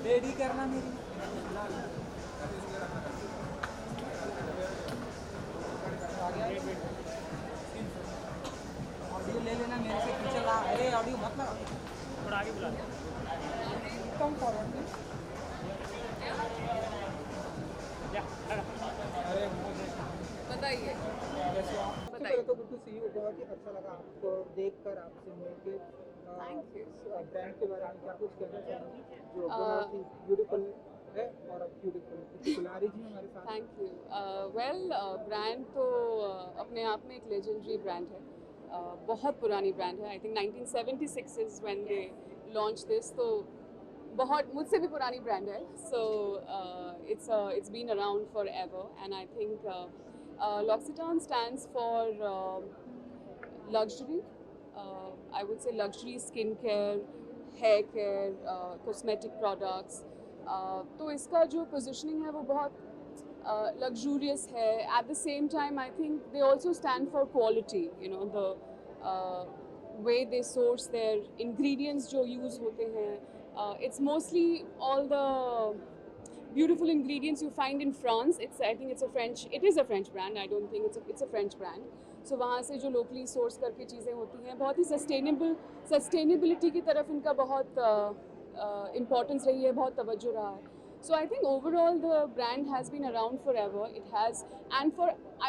Ready करना मेरी audio ले लेना मेरे से पीछे ला। अरे ऑडियो मत लगा, थोड़ा आगे बुला कम फॉरवर्ड में। अरे बताइए। कैसे हो आप? बताइए। तो गुड टू सी यू, बहुत ही अच्छा लगा आपको देखकर, आपसे मिलकर। Thank you. ब्रांड के बारे में क्या कुछ कहना चाहेंगे जो बहुत ही ब्यूटीफुल है और ब्यूटीफुल कुलारी जी हमारे साथ। Thank you. वेल, ब्रांड तो अपने आप में एक लेजेंडरी ब्रांड है। बहुत पुरानी ब्रांड है। I think 1976 is when they launch this, तो बहुत मुझसे भी पुरानी ब्रांड है। So it's been around for ever and I think L'Occitane stands for luxury. I would say luxury skincare, hair care, cosmetic products. तो इसका जो positioning है वो बहुत luxurious है. At the same time, I think they also stand for quality. You know, the way they source their ingredients जो use होते हैं. It's mostly all the beautiful ingredients you find in France. I think it is a French brand. I don't think it's a French brand. So वहाँ से जो locally source करके चीज़ें होती हैं, बहुत ही sustainability की तरफ इनका बहुत importance रही है, बहुत तवज्जो रहा है. So I think overall the brand has been around forever. It has, and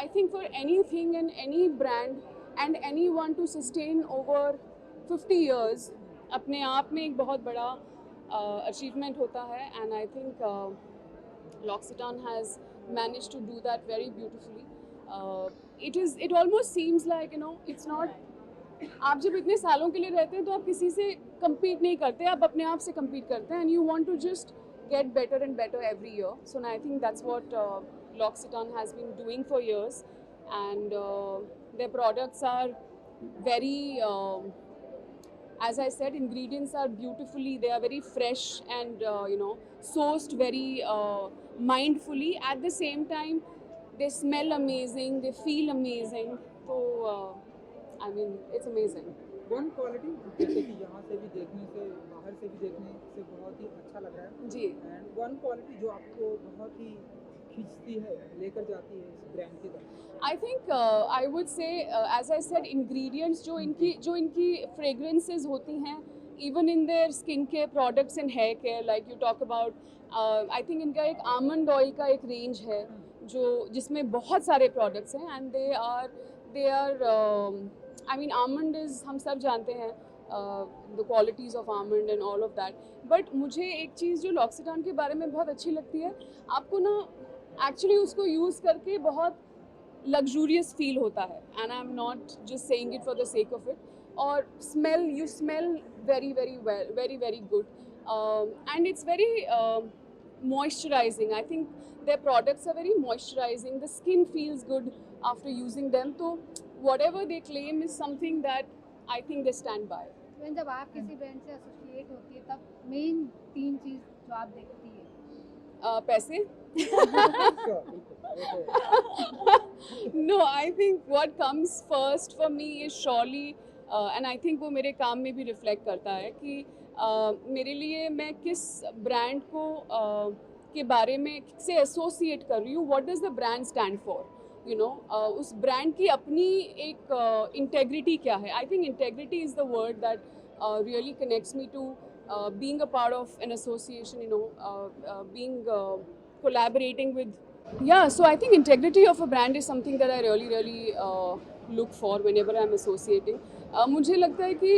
I think for anything and any brand and anyone to sustain over 50 years, अपने आप में एक बहुत बड़ा achievement होता है. And I think L'Occitane has managed to do that very beautifully. It almost seems like, you know, it's not. आप जब इतने सालों के लिए रहते हैं तो आप किसी से compete नहीं करते, आप अपने आप से compete करते हैं, and you want to just get better and better every year. So I think that's what L'Occitane has been doing for years, and their products are very. As I said, ingredients are beautifully, they are very fresh and sourced very mindfully. At the same time, they smell amazing, they feel amazing. So, I mean, it's amazing. One quality जैसे कि यहाँ से भी देखने से, बाहर से भी देखने से बहुत ही अच्छा लग रहा है जी. And one quality जो आपको बहुत ही खींचती है, लेकर जाती है इस ब्रांड की तरफ. I think I would say, as I said, ingredients जो इनकी fragrances होती हैं, even in their skincare products and hair care, like you talk about, I think इनका एक almond oil का एक range है जो जिसमें बहुत सारे products हैं, and they are I mean, almond is, हम सब जानते हैं the qualities of almond and all of that. But मुझे एक चीज़ जो L'Occitane के बारे में बहुत अच्छी लगती है, आपको ना actually उसको use करके बहुत luxurious feel होता है, and I'm not just saying it for the sake of it. और you smell very very well, very very good, and it's very moisturizing. I think their products are very moisturizing. The skin feels good after using them. So whatever they claim is something that I think they stand by. जब आप किसी brand से associate होती है तब main 3 चीज़ जो आप देखती है? पैसे. No, I think what comes first for me is surely, and I think वो मेरे काम में भी रिफ्लेक्ट करता है कि मेरे लिए मैं किस ब्रांड को के बारे में से एसोसिएट कर रही हूँ. What does the brand stand for? You know, उस ब्रांड की अपनी एक इंटेग्रिटी क्या है. I think integrity is the word that really connects me to being a part of an association, you know, being collaborating with. Yeah, so I think integrity of a brand is something that I really look for whenever I'm associating. मुझे लगता है कि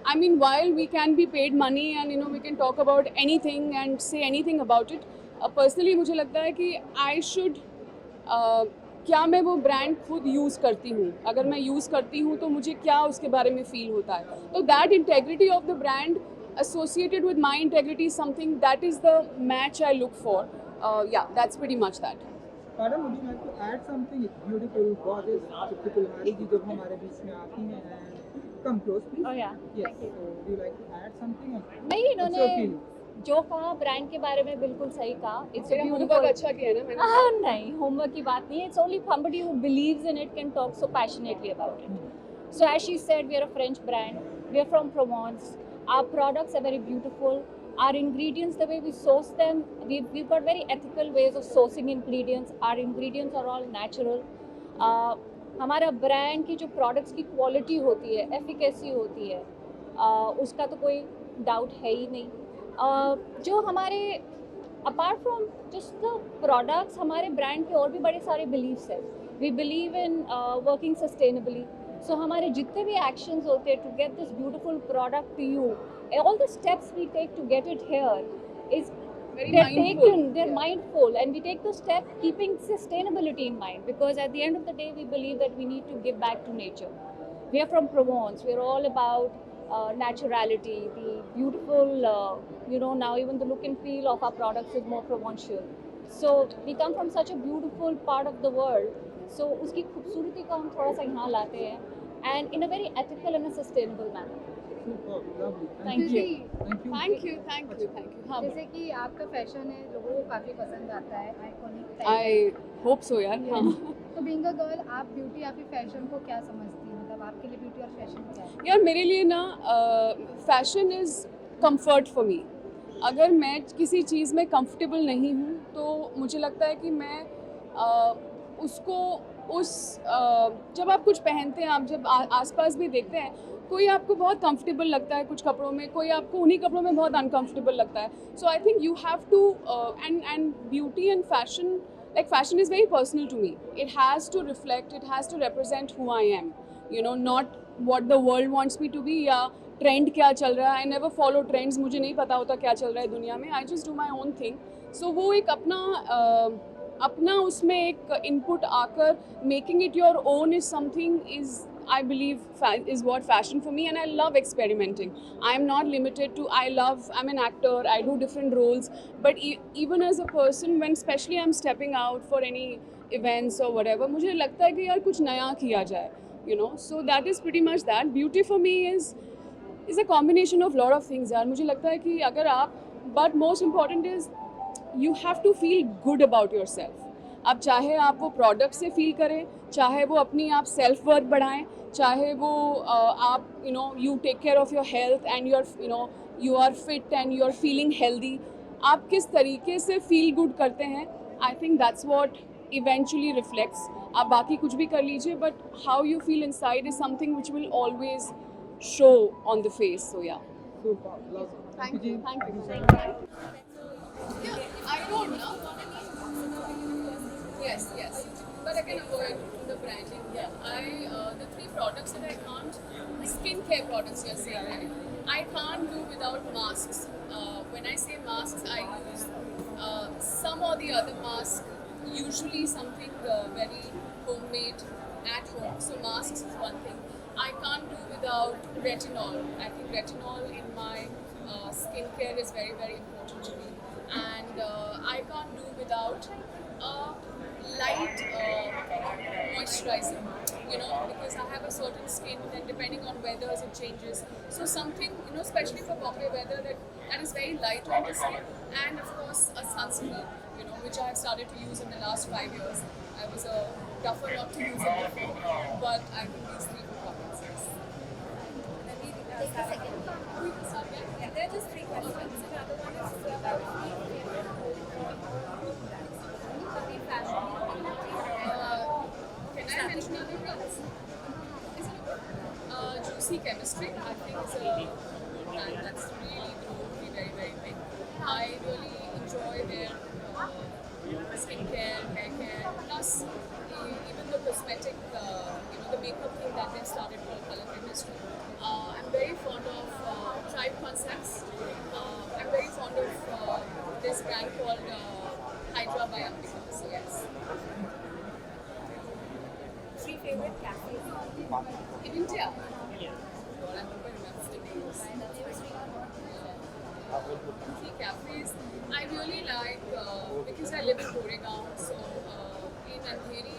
I mean, while we can be paid money and, you know, we can talk about anything and say anything about it, personally मुझे लगता है कि I should क्या मैं वो ब्रांड खुद यूज़ करती हूँ. अगर मैं यूज़ करती हूँ तो मुझे क्या उसके बारे में फील होता है. तो that integrity of the brand associated with my integrity is something that is the match I look for. Yeah, that's pretty much that. Madam, would you like to add something? It's beautiful, gorgeous, typical Hari ji जब हमारे बीच में आती हैं, and come close please. Oh yeah. Yes. Thank you. So, would you like to add something? नहीं, What's इन्होंने your feeling? जो कहा brand के बारे में बिल्कुल सही कहा. It's a homework beautiful. अच्छा किया ना मैंने. नहीं, होमवर्क की बात नहीं है. It's only somebody who believes in it can talk so passionately about it. So as she said, we are a French brand. We are from Provence. Our products are very beautiful. Our ingredients, the way we source them, we've got very ethical ways of sourcing ingredients. Our ingredients are all natural. हमारा brand की जो products की quality होती है, efficacy होती है, उसका तो कोई डाउट है ही नहीं. जो हमारे apart from just the products, हमारे ब्रांड के और भी बड़े सारे बिलीव्स हैं. We believe in working sustainably. So हमारे जितने भी एक्शंस होते हैं to get this beautiful product to you, all the steps we take to get it here is Very they're mindful. taken, they're Yeah. mindful, and we take the step keeping sustainability in mind, because at the end of the day we believe that we need to give back to nature. We are from Provence. We're all about naturality, the beautiful, now even the look and feel of our products is more Provençal. So we come from such a beautiful part of the world. So उसकी खूबसूरती को हम थोड़ा सा यहाँ लाते हैं, and in a very ethical and a sustainable manner. Superb, lovely. Thank you. Thank you. Thank you, thank you, thank you. हाँ, जैसे कि आपका फैशन है, लोगों को काफी पसंद आता है, आइकॉनिक I hope so यार. हाँ. तो बीइंग अ गर्ल, आप ब्यूटी या फिर फैशन को क्या समझती हैं? मतलब आपके लिए ब्यूटी और फैशन क्या है? यार मेरे लिए ना fashion is comfort for me. अगर मैं किसी चीज़ में कंफर्टेबल नहीं हूँ तो मुझे लगता है कि मैं उसको जब आप कुछ पहनते हैं, आप जब आसपास भी देखते हैं, कोई आपको बहुत कंफर्टेबल लगता है कुछ कपड़ों में, कोई आपको उन्हीं कपड़ों में बहुत अनकंफर्टेबल लगता है. So I think you have to and beauty and fashion, like fashion is very personal to me. It has to reflect, it has to represent who I am, not what the world wants me to be या trend क्या चल रहा है. I never follow trends, मुझे नहीं पता होता क्या चल रहा है दुनिया में. I just do my own thing. So वो एक अपना उसमें एक input आकर making it your own is something is I believe is what fashion for me, and I love experimenting. I am not limited to, I'm an actor, I do different roles, but even as a person, when especially I'm stepping out for any events or whatever, मुझे लगता है कि यार कुछ नया किया जाए, so that is pretty much that. Beauty for me is a combination of lot of things यार. मुझे लगता है कि अगर आप, but most important is you have to feel good about yourself. अब चाहे आप वो प्रोडक्ट से फील करें, चाहे वो अपनी आप सेल्फ वर्थ बढ़ाएं, चाहे वो आप you take care of your health and you are fit and you are feeling healthy. आप किस तरीके से फील गुड करते हैं, I think that's what eventually reflects. आप बाकी कुछ भी कर लीजिए, but how you feel inside is something which will always show on the face. So yeah Superb, lovely. Thank you, thank you. so much. Yeah, I don't know. Yes. But I can avoid the branding. Yeah, the 3 products that I can't, skincare products you're saying, right? I can't do without masks. When I say masks, I use some or the other mask, usually something very homemade at home. So masks is one thing. I can't do without retinol. I think retinol in my skincare is very, very important to me. And I can't do without light moisturizer, because I have a certain skin and depending on weathers it changes. So something, especially for Bombay weather, that is very light on the skin. And of course a sunscreen, which I have started to use in the last 5 years. I was tougher not to use it before, but I think these 3 products. Take a second. Yeah, there are just 3 questions. The other one is about fashion. Can I mention other brands? Is it Juicy Chemistry? I think is a brand that's really grown to be very, very big. I really enjoy their skincare, hair care, plus even the cosmetic, the makeup thing that they've started called Color Chemistry. I'm very fond of Tribe Concepts. I'm very fond of this brand called Hydra by Ambika. So yes. 3 favorite cafes. In India? God, I hope I remember the names. 3 cafes. I really like, because I live in Goregaon, so in Andheri,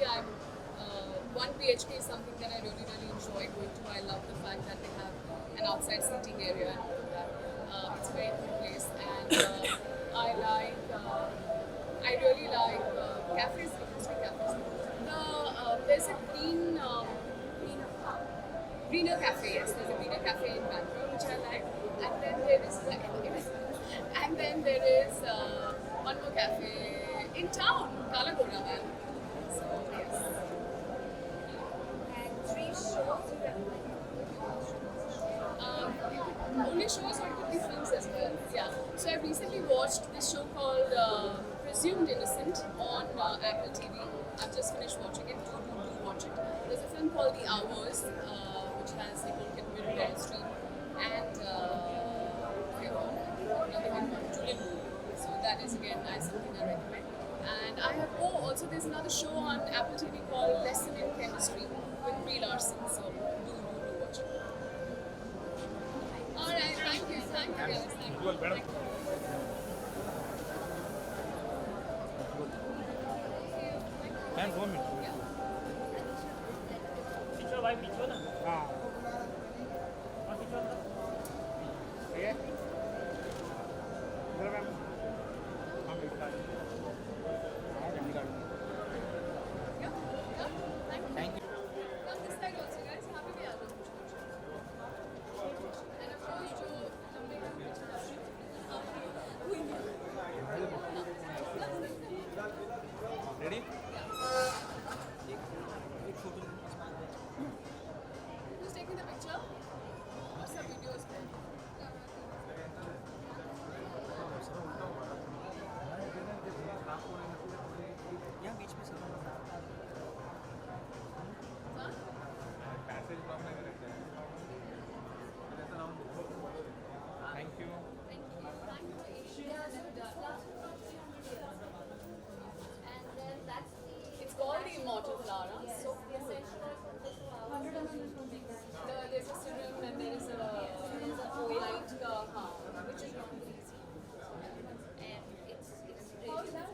one BHK is something that I really, really enjoy going to. I love the fact that they have an outside seating area and all that. It's a very good place, and I really like cafes, interesting cafes. There's a green Greener Cafe, yes, there's a Greener Cafe in Bangalore, which I like. And then there is and then there is one more cafe in town, Kalagora man. So yes. And 3 shows you recommend? Only shows or it could be films as well. Yeah. So I recently watched this show called Presumed Innocent on Apple TV. I've just finished watching it. Do watch it. There's a film called The Hours, which has Nicole Kidman, Meryl Streep, and another one, Julian Moore. So that is again something I recommend. And I have also there's another show on Apple TV called Lesson in Chemistry with Brie Larson. So do watch it. All right, thank you guys, thank you. Thank you. And 1 minute. Yeah. Picture भाई picture ना. हाँ. हाँ picture ना. ठीक है. इधर ma'am. हाँ picture. हाँ जल्दी कर. Yeah, thank you. Thank you. Come this side also, guys. यहाँ पे भी आ जाओ. And of course, जो लंबे का picture Ready? Who's taking the picture? What's the videos? यहाँ बीच में सब. Thank you. It's called the Immortal Flower. So there's a serum and there is a light, which is not easy. And it's How is that?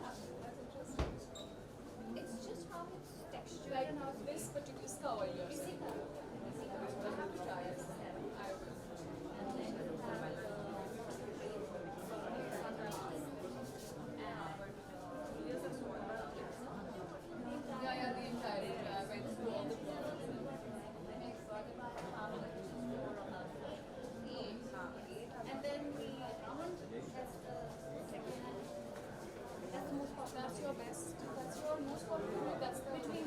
it's just how it's textured Like and how this particular iska oil you're saying. I have to try it. I will. Yeah, the entire. I went through all the products. and then the almond, that's the second one. That's the most popular. That's your best. That's your most popular. That's the between.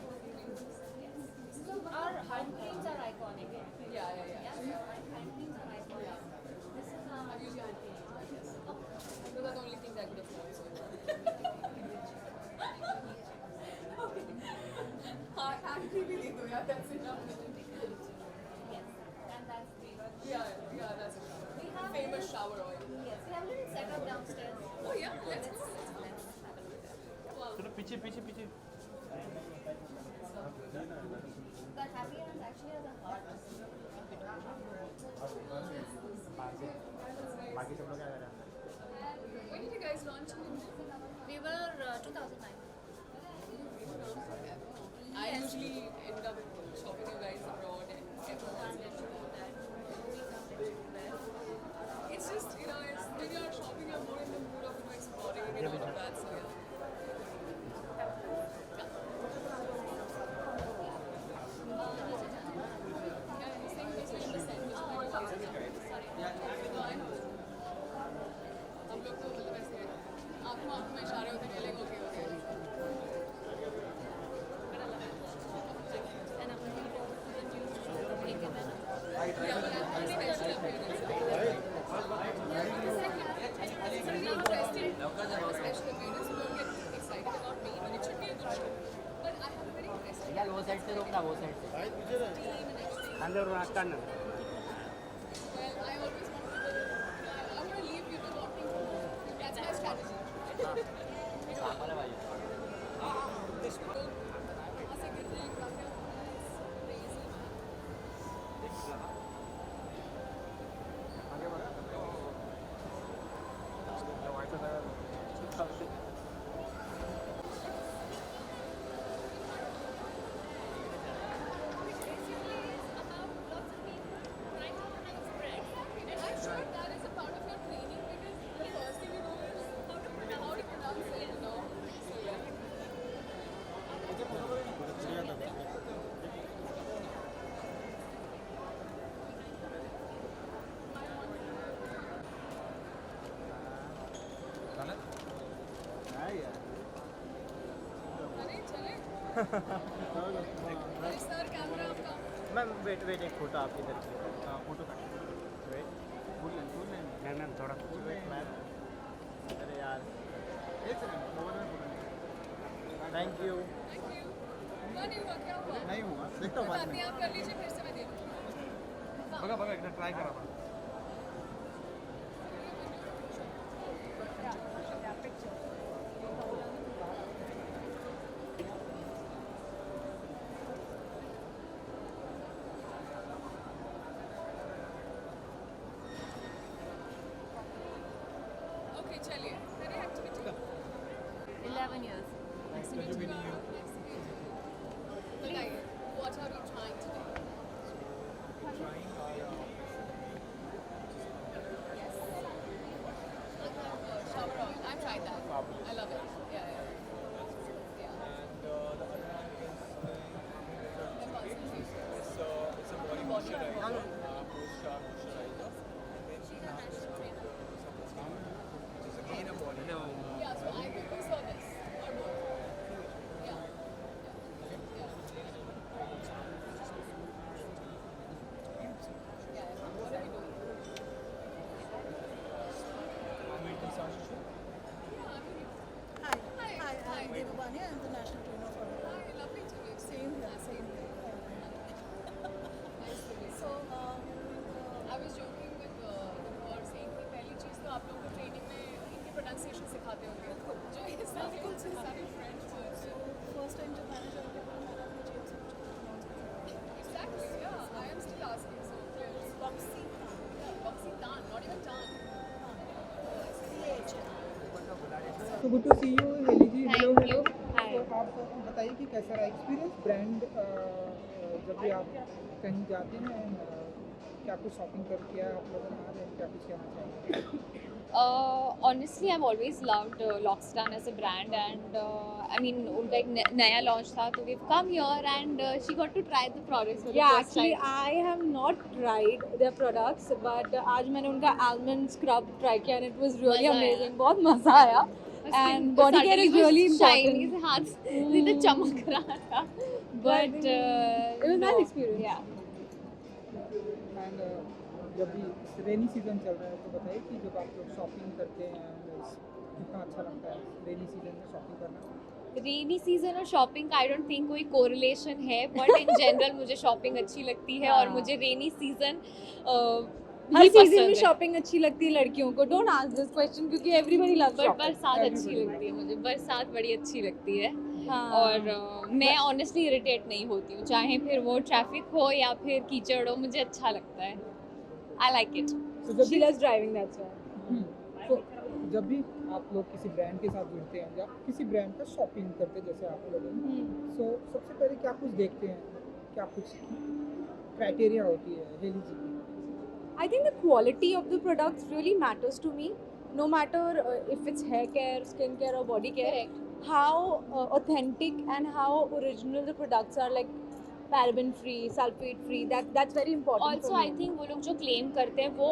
So our hand creams are iconic. Yeah. Yeah, so our hand creams are iconic. This is I've used your hand cream, I guess. Those are the only things I could afford. So. हाँ hand cream ही दे दो यार. That's enough. yes, and that's the Yeah, that's enough. we have Famous shower oil. yes, we have a little setup downstairs. Oh yeah, let's go. Let's have a look at that. Wow. चलो पीछे. The happy hands actually has a heart. बाकी सब लोग क्या कर रहे हैं? When did you guys launch it? We were 2009. I usually end up shopping you guys abroad and everyone. It's just, it's when you're shopping, you're more in the mood of exploring and all of that. So yeah. Yeah, he's saying this way in the center. हम लोग तो मतलब ऐसे आँखों में इशारे होते हैं लेकिन okay And I'm looking forward to the new show, Make It Better. Yeah, but I'm only mentioned appearance. It's a really interesting special appearance. Don't get excited about me, but it should be a good show. But I have a very interesting यार वो side से रोकना वो side से team and everything. अंदर करना. Well, I always want people. I want to leave people wanting to know. That's my strategy. हमारे भाई This people. वहाँ से गिर रहे हैं, काफी crazy man. Basically, it's about lots of people trying to pronounce bread. And I sir camera आपका ma'am wait wait एक फोटो आपकी तरफ से फोटो का वेट मैम थोड़ा वेट मैम अरे यार एक सेकंड मोबाइल में थैंक यू नहीं हुआ क्या हुआ नहीं हुआ देखता हूँ बाद में आप कर लीजिए फिर से मैं दे दूँगी बघा बघा एकदा ट्राय करा बघा ओके चलिए करें एक्टिविटी 11 years. बताइए what are you trying today shower oil. I've tried that. I love it. Yeah, yeah. Yeah. The concentration. Body oil. She's a national trainer. Yeah, so I could prefer this or both. Yeah. Yeah. Yeah. What are we doing? Hi. Hi. Hi, Hi. I'm Devabani. I'm the national trainer for Hi, lovely to meet you. Same here. Same here. Nice to meet So, you. I was joking with और saying कि पहली चीज़ तो आप लोगों को training में इनकी pronunciation सिखाते होंगे जो ये सारे फ्रेंच वर्ड्स हैं first time जब मैंने join किया था, मैंने अपने जेब से कुछ pronounce किया। Exactly, yeah. I am still asking, so clearly. Roxy Roxy Tan, not even Tan. CH. तो good to see you Heli ji. Thank hello you. Hi. तो आप बताइए कि कैसा रहा एक्सपीरियंस ब्रांड जब भी आप कहीं जाते हैं क्या कुछ शॉपिंग कर किया है आप लोगों ने आज क्या कुछ कहना चाहिए? Honestly, I've always loved Lockstan as a brand, and I mean, उनका एक नया launch था, तो we've come here and she got to try the products for the Yeah, first actually, time. I have not tried their products, but आज मैंने उनका almond scrub try किया and it was really मज़ा आया। amazing. बहुत मज़ा आया. And body care is really Shiny important. से हाथ से तो चमक रहा था, but it was no. nice experience. Yeah. And जब भी रेनी सीजन चल रहा है तो बताइए कि जब आप लोग शॉपिंग करते हैं कितना अच्छा लगता है रेनी सीजन में शॉपिंग करना? रेनी सीजन और शॉपिंग का आई डोंट थिंक कोई कोरिलेशन है, बट इन जनरल मुझे शॉपिंग अच्छी लगती है और हाँ। मुझे रेनी सीजन हर सीजन में शॉपिंग अच्छी लगती है लड़कियों को. Don't ask this question क्योंकि everybody loves बट shopping. बरसात अच्छी लगती है मुझे, बरसात बड़ी अच्छी लगती है हाँ. और मैं ऑनेस्टली इरिटेट नहीं होती हूँ, चाहे फिर वो ट्रैफिक हो या फिर कीचड़ हो, मुझे अच्छा लगता है. I like it. तो जब She loves driving, that's why. तो जब भी आप लोग किसी ब्रांड के साथ जुड़ते हैं या किसी ब्रांड का शॉपिंग करते हैं जैसे आप लोग सो सबसे पहले क्या कुछ देखते हैं, क्या कुछ क्राइटेरिया होती है हेली जी की? I think the quality of the products really matters to me. No matter if it's hair care, skin care, or body care, Correct. how authentic and how original the products are, like paraben free, sulfate free. That's very important. Also for I me. Think वो लोग जो claim करते हैं वो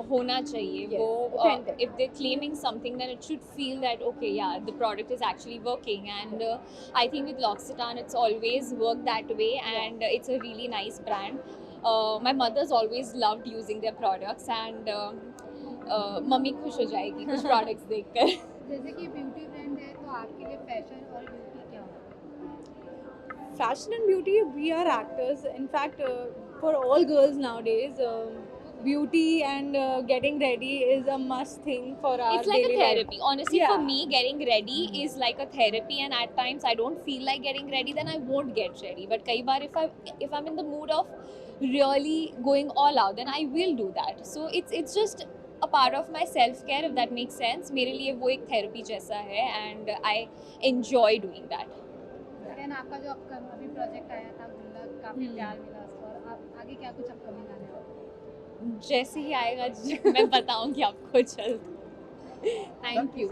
होना चाहिए. Yes, वो authentic. If they claiming something then it should feel that okay yeah the product is actually working and I think with L'Occitane it's always worked that way and it's a really nice brand. My mother's always loved using their products and mummy खुश हो जाएगी कुछ products देखकर. जैसे कि beauty brand है तो आपके लिए फैशन और ब्यूटी क्या होता है? Fashion and beauty, we are actors. In fact, for all girls nowadays, beauty and getting ready is a must thing for our It's like a daily life. therapy. Honestly, for Yeah. me, getting ready is like a therapy, and at times I don't feel like getting ready, then I won't get ready. But kai baar if I'm in the mood of really going all out, then I will do that. So it's just a part of my self care, if that makes sense. मेरे लिए वो एक therapy जैसा है, and I enjoy doing that. Then आपका जो अभी project आया था गुल्लक, काफी प्यार मिला उसको, और आप आगे क्या कुछ अपकमिंग आने वाला है? जैसे ही आएगा मैं बताऊंगी आपको जल्द. Thank you.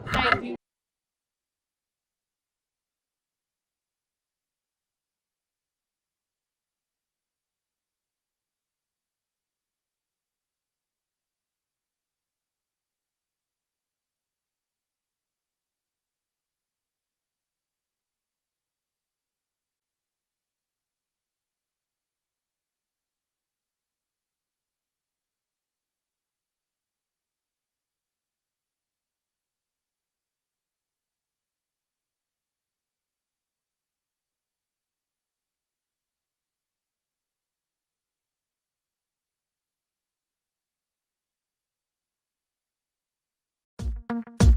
you.